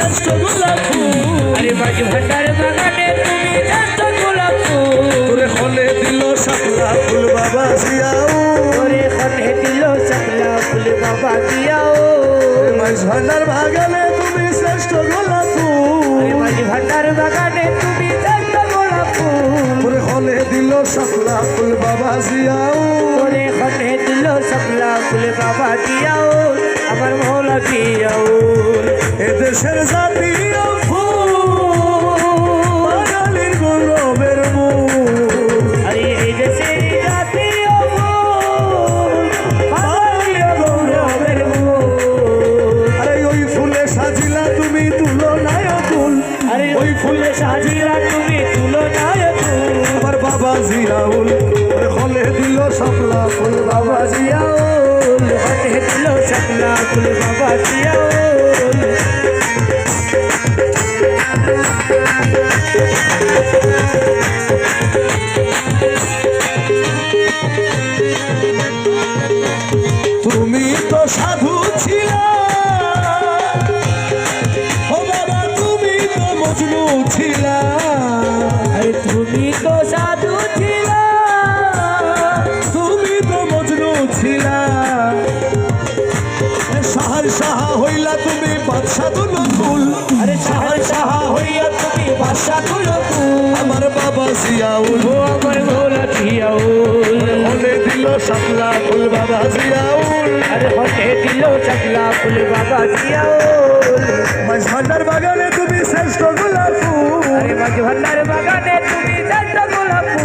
শ্রেষ্ঠ গোলাপ ফুল। আরে মাঝ ভান্ডার বাগানে তুমি শ্রেষ্ঠ গোলাপ ফুল। ওরে হলে দিল শাপলা ফুল বাবা জিয়াও, ওরে হলে দিল শাপলা ফুল বাবা জিয়াও। মাঝ ভান্ডার বাগানে তুমি শ্রেষ্ঠ গোলাপ ফুল। আরে মাঝ ভান্ডার বাগানে তুমি শ্রেষ্ঠ গোলাপ ফুল। ওরে হলে দিল শাপলা ফুল বাবা জিয়াও, ওরে হলে দিল শাপলা ফুল বাবা জিয়াও। আমার মৌলা জিয়াও এদেশের জাতীয় ফুল বাঙালির গৌরবের মূল। আরে এই দেশের জাতীয় ফুল বাঙালির গৌরবের মূল। আরে ওই ফুলে সাজিলা তুমি তুলনায় ফুল। আরে ওই ফুলে সাজিলা তুমি তুলনায় ফুল। আমার বাবা জিয়াউল ওরে হলে দিল শাপলা ফুল বাবা জিয়াউল হলে দিল শাপলা ফুল বাবা জিয়াউল। তুমি তো সাধু ছিলা ও বাবা, তুমি তো মজনু ছিলা। আরে তুমি তো সাধু ছিলা, তুমি তো মজনু ছিলা। শাহার সাহা হইলা তুমি বাদশা দুলকুল। আরে শাহার সাহা হইয়া তুমি বাদশা দুলকুল। আমার বাবা জিয়াউল ও আমার মৌলা জিয়াউল হলে দিল শাপলা ফুল বাবা জিয়াউল। আরে হলে দিল শাপলা ফুল বাবা জিয়াউল। মাঝ ভান্ডার বাগানে তুমি শ্রেষ্ঠ গোলাপ ফুল। আরে মাঝ ভান্ডার বাগানে তুমি শ্রেষ্ঠ গোলাপ ফুল।